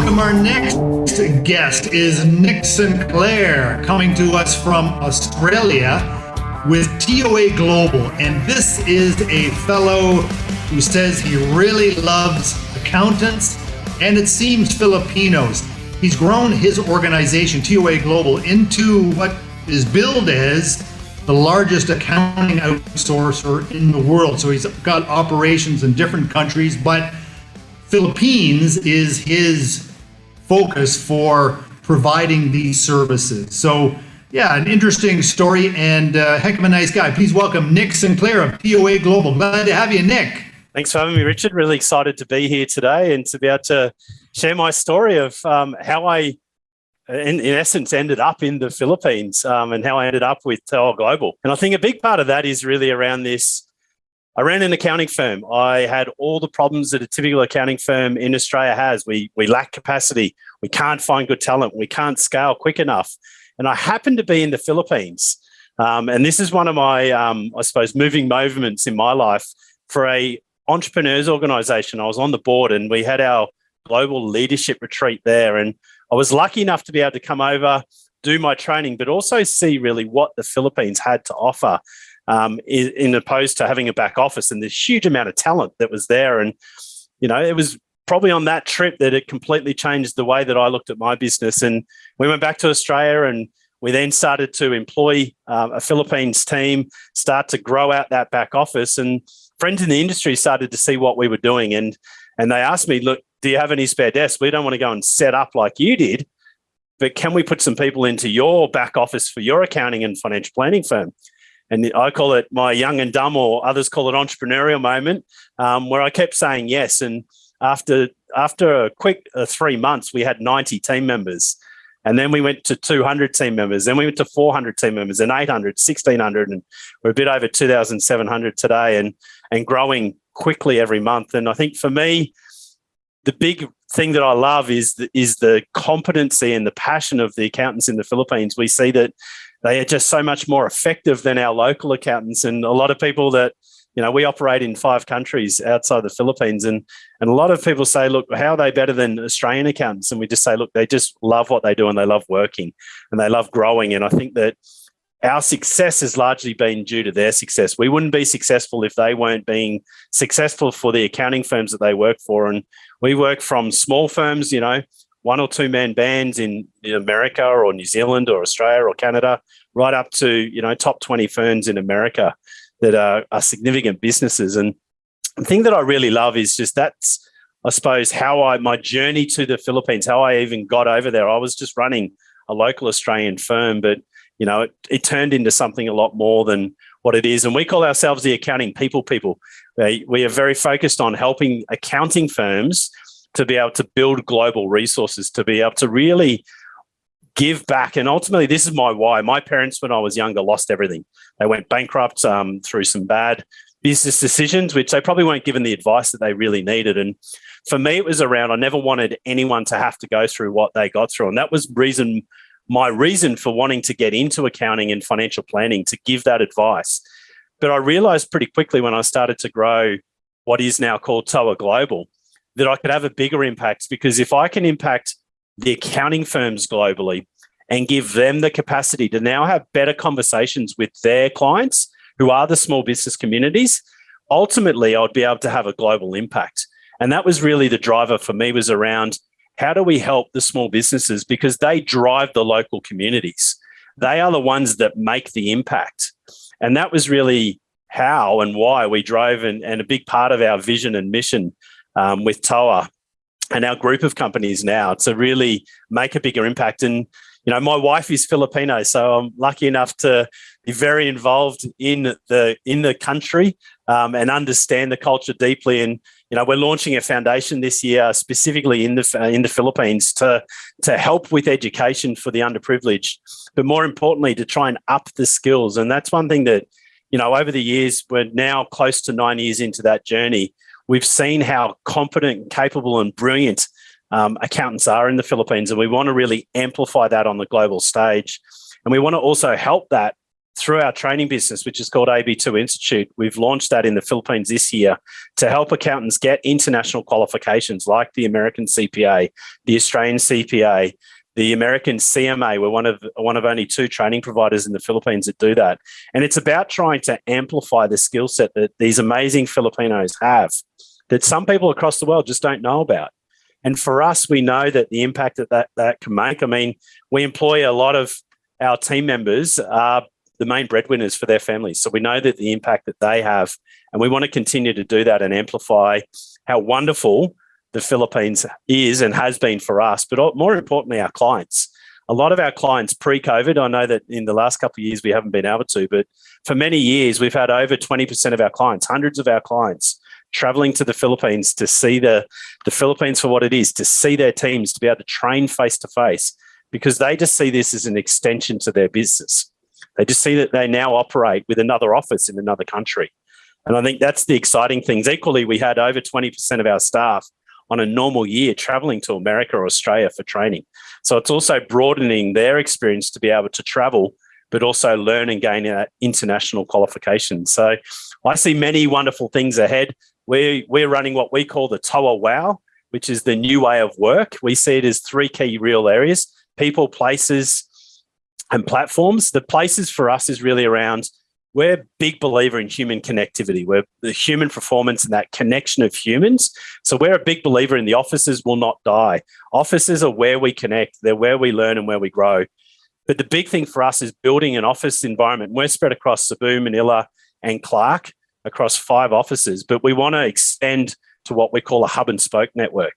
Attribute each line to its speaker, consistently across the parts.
Speaker 1: welcome our next guest is Nick Sinclair, coming to us from Australia with TOA Global. And this is a fellow who says he really loves accountants and it seems Filipinos. He's grown his organization, TOA Global, into what is billed as the largest accounting outsourcer in the world. So he's got operations in different countries, but Philippines is his focus for providing these services. So yeah, an interesting story and heck of a nice guy. Please welcome Nick Sinclair of TOA Global. Glad to have you, Nick.
Speaker 2: Thanks for having me, Richard. Really excited to be here today and to be able to share my story of how I, in essence, ended up in the Philippines and how I ended up with TOA Global. And I think a big part of that is really around this. I ran an accounting firm. I had all the problems that a typical accounting firm in Australia has. We lack capacity. We can't find good talent. We can't scale quick enough. And I happened to be in the Philippines. And this is one of my, I suppose, moving moments in my life for a entrepreneurs organization. I was on the board and we had our global leadership retreat there. And I was lucky enough to be able to come over, do my training, but also see really what the Philippines had to offer. In opposed to having a back office and this huge amount of talent that was there. And, you know, it was probably on that trip that it completely changed the way that I looked at my business. And we went back to Australia and we then started to employ a Philippines team, start to grow out that back office. And friends in the industry started to see what we were doing. And they asked me, look, do you have any spare desks? We don't want to go and set up like you did, but can we put some people into your back office for your accounting and financial planning firm? And I call it my young and dumb, or others call it entrepreneurial moment, where I kept saying yes. And after a quick 3 months, we had 90 team members. And then we went to 200 team members. Then we went to 400 team members and 800, 1,600. And we're a bit over 2,700 today and growing quickly every month. And I think for me, the big thing that I love is the competency and the passion of the accountants in the Philippines. We see that they are just so much more effective than our local accountants. And a lot of people that, you know, we operate in 5 countries outside the Philippines. And a lot of people say, look, how are they better than Australian accountants? And we just say, look, they just love what they do and they love working and they love growing. And I think that our success has largely been due to their success. We wouldn't be successful if they weren't being successful for the accounting firms that they work for. And we work from small firms, you know, 1 or 2 man bands in America or New Zealand or Australia or Canada, right up to, you know, top 20 firms in America that are significant businesses. And the thing that I really love is just that's, I suppose, my journey to the Philippines, how I even got over there. I was just running a local Australian firm, but, you know, it turned into something a lot more than what it is. And we call ourselves the accounting people. We are very focused on helping accounting firms to be able to build global resources, to be able to really give back. And ultimately, this is my why. My parents, when I was younger, lost everything. They went bankrupt through some bad business decisions, which they probably weren't given the advice that they really needed. And for me, it was around, I never wanted anyone to have to go through what they got through. And that was my reason for wanting to get into accounting and financial planning, to give that advice. But I realized pretty quickly when I started to grow what is now called TOA Global, that I could have a bigger impact, because if I can impact the accounting firms globally and give them the capacity to now have better conversations with their clients, who are the small business communities, ultimately I'd be able to have a global impact. And that was really the driver for me, was around how do we help the small businesses, because they drive the local communities. They are the ones that make the impact. And that was really how and why we drove, and a big part of our vision and mission with TOA and our group of companies now, to really make a bigger impact. And, you know, my wife is Filipino, so I'm lucky enough to be very involved in the country and understand the culture deeply. And, you know, we're launching a foundation this year specifically in the Philippines to help with education for the underprivileged, but more importantly, to try and up the skills. And that's one thing that, you know, over the years, we're now close to 9 years into that journey. We've seen how competent, capable and brilliant accountants are in the Philippines, and we want to really amplify that on the global stage. And we want to also help that through our training business, which is called AB2 Institute. We've launched that in the Philippines this year to help accountants get international qualifications like the American CPA, the Australian CPA, the American CMA. We're one of only 2 training providers in the Philippines that do that. And it's about trying to amplify the skill set that these amazing Filipinos have that some people across the world just don't know about. And for us, we know that the impact that can make, I mean, we employ a lot of our team members are the main breadwinners for their families. So we know that the impact that they have, and we want to continue to do that and amplify how wonderful the Philippines is and has been for us, but more importantly, our clients. A lot of our clients pre-COVID, I know that in the last couple of years we haven't been able to, but for many years we've had over 20% of our clients, hundreds of our clients, traveling to the Philippines to see the Philippines for what it is, to see their teams, to be able to train face-to-face, because they just see this as an extension to their business. They just see that they now operate with another office in another country. And I think that's the exciting things. Equally, we had over 20% of our staff on a normal year traveling to America or Australia for training. So it's also broadening their experience to be able to travel, but also learn and gain international qualifications. So I see many wonderful things ahead. We're running what we call the TOA WOW, which is the new way of work. We see it as 3 key real areas: people, places, and platforms. The places for us is really around, we're a big believer in human connectivity. We're the human performance and that connection of humans. So we're a big believer in the offices will not die. Offices are where we connect. They're where we learn and where we grow. But the big thing for us is building an office environment. We're spread across Cebu, Manila, and Clark, across 5 offices, but we want to extend to what we call a hub and spoke network,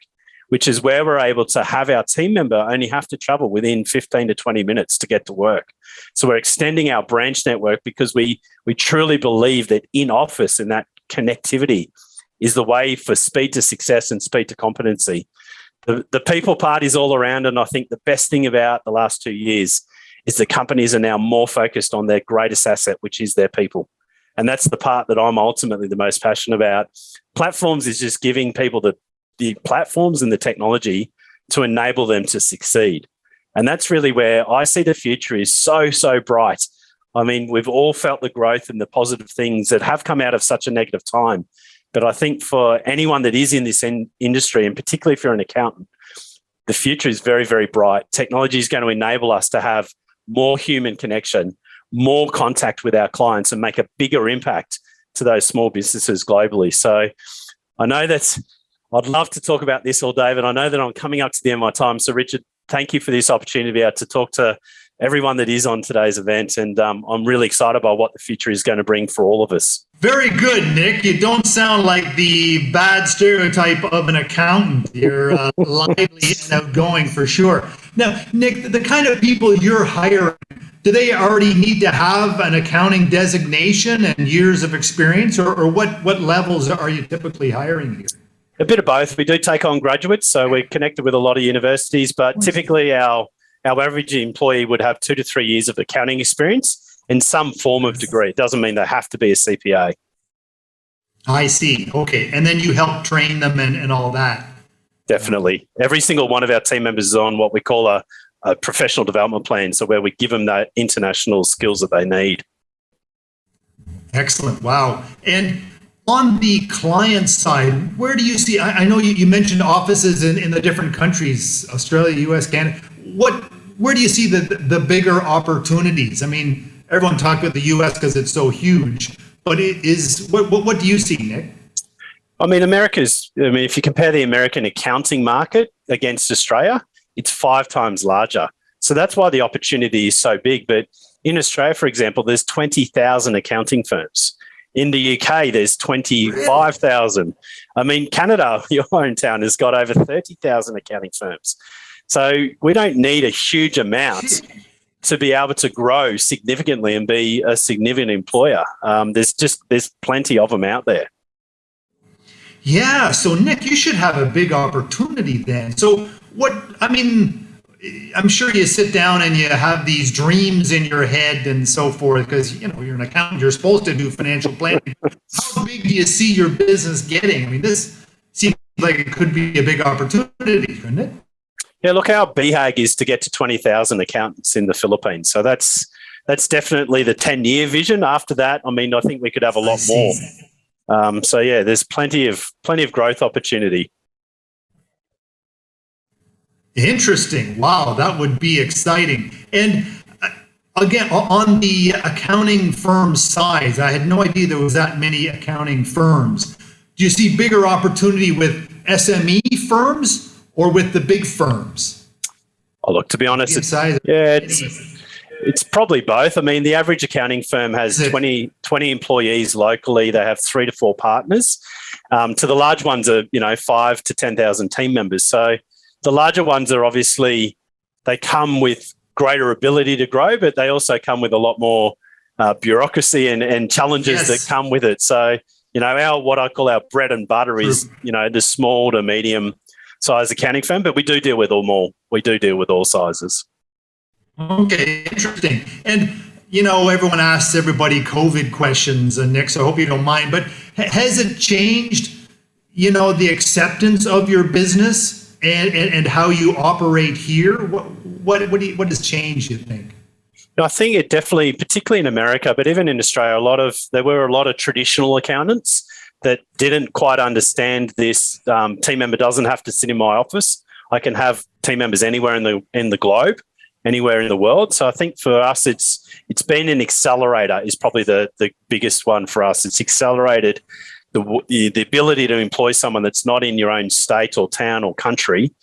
Speaker 2: which is where we're able to have our team member only have to travel within 15 to 20 minutes to get to work. So we're extending our branch network because we truly believe that in office and that connectivity is the way for speed to success and speed to competency. The people part is all around, and I think the best thing about the last 2 years is the companies are now more focused on their greatest asset, which is their people. And that's the part that I'm ultimately the most passionate about. Platforms is just giving people the platforms and the technology to enable them to succeed. And that's really where I see the future is so, so bright. I mean, we've all felt the growth and the positive things that have come out of such a negative time. But I think for anyone that is in this industry, and particularly if you're an accountant, the future is very, very bright. Technology is going to enable us to have more human connection, more contact with our clients, and make a bigger impact to those small businesses globally. So I know I'd love to talk about this all day, but I know that I'm coming up to the end of my time. So Richard, thank you for this opportunity to be able to talk to everyone that is on today's event. And I'm really excited about what the future is going to bring for all of us.
Speaker 1: Very good, Nick. You don't sound like the bad stereotype of an accountant. You're lively and outgoing for sure. Now, Nick, the kind of people you're hiring, do they already need to have an accounting designation and years of experience, or what levels are you typically hiring here?
Speaker 2: A bit of both. We do take on graduates, so we're connected with a lot of universities, but typically our average employee would have 2 to 3 years of accounting experience in some form of degree. It doesn't mean they have to be a CPA.
Speaker 1: I see. Okay. And then you help train them and all that.
Speaker 2: Definitely. Every single one of our team members is on what we call a professional development plan, so where we give them the international skills that they need.
Speaker 1: Excellent. Wow. And on the client side, where do you see, I know you mentioned offices in the different countries, Australia, US, Canada. Where do you see the bigger opportunities? I mean, everyone talked about the US because it's so huge, but what do you see, Nick?
Speaker 2: I mean, if you compare the American accounting market against Australia, it's 5 times larger. So that's why the opportunity is so big. But in Australia, for example, there's 20,000 accounting firms. In the UK, there's 25,000. I mean, Canada, your hometown, has got over 30,000 accounting firms. So we don't need a huge amount to be able to grow significantly and be a significant employer. There's plenty of them out there.
Speaker 1: Yeah. So Nick, you should have a big opportunity then. So I'm sure you sit down and you have these dreams in your head and so forth, because you're an accountant, you're supposed to do financial planning. How big do you see your business getting? I mean, this seems like it could be a big opportunity, couldn't it?
Speaker 2: Yeah, look, our BHAG is to get to 20,000 accountants in the Philippines. So that's that's definitely the 10-year vision. After that, I mean, I think we could have a lot more. So yeah, there's plenty of growth opportunity.
Speaker 1: Interesting. Wow, that would be exciting. And again, on the accounting firm size, I had no idea there was that many accounting firms. Do you see bigger opportunity with SME firms or with the big firms?
Speaker 2: Oh, look, to be honest, it's probably both. I mean, the average accounting firm has 20 employees locally. They have 3 to 4 partners. To the large ones are, 5 to 10,000 team members. So the larger ones are obviously, they come with greater ability to grow, but they also come with a lot more bureaucracy and challenges that come with it. So, what I call our bread and butter is, the small to medium size accounting firm, but we do deal with all sizes.
Speaker 1: Okay, interesting. And, everyone asks everybody COVID questions, and Nick, so I hope you don't mind, but has it changed, the acceptance of your business and how you operate here? What has changed, you think?
Speaker 2: I think it definitely, particularly in America, but even in Australia, there were a lot of traditional accountants that didn't quite understand this. Team member doesn't have to sit in my office. I can have team members anywhere in the globe, anywhere in the world. So I think for us, it's been an accelerator is probably the biggest one for us. It's accelerated the ability to employ someone that's not in your own state or town or country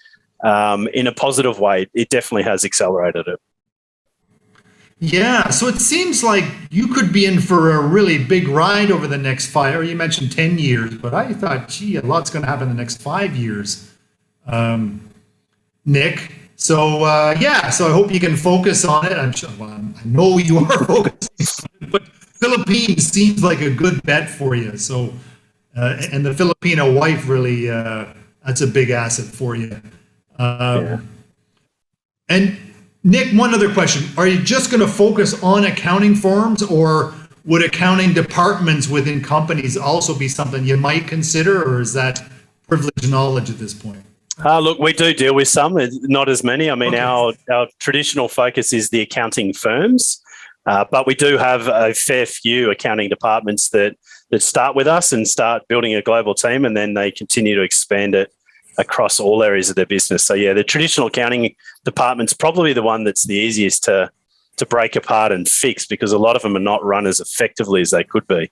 Speaker 2: in a positive way. It definitely has accelerated it.
Speaker 1: Yeah, so it seems like you could be in for a really big ride over the next 5, or you mentioned 10 years, but I thought, a lot's going to happen in the next 5 years, Nick. So, so I hope you can focus on it. I know you are focusing on it, but Philippines seems like a good bet for you. So, and the Filipino wife really, that's a big asset for you. And Nick, one other question. Are you just going to focus on accounting firms, or would accounting departments within companies also be something you might consider, or is that privileged knowledge at this point?
Speaker 2: Look, we do deal with some, not as many. I mean, our traditional focus is the accounting firms, but we do have a fair few accounting departments that start with us and start building a global team, and then they continue to expand it across all areas of their business. So, the traditional accounting department's probably the one that's the easiest to break apart and fix, because a lot of them are not run as effectively as they could be.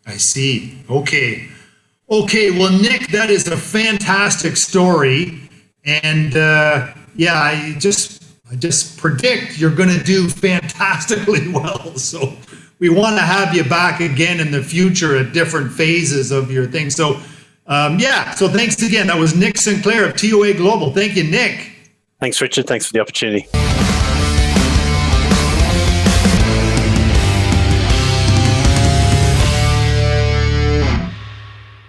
Speaker 1: I see. Okay. Well, Nick, that is a fantastic story. And I just predict you're going to do fantastically well. So we want to have you back again in the future at different phases of your thing. So, so thanks again. That was Nick Sinclair of TOA Global. Thank you, Nick.
Speaker 2: Thanks, Richard. Thanks for the opportunity.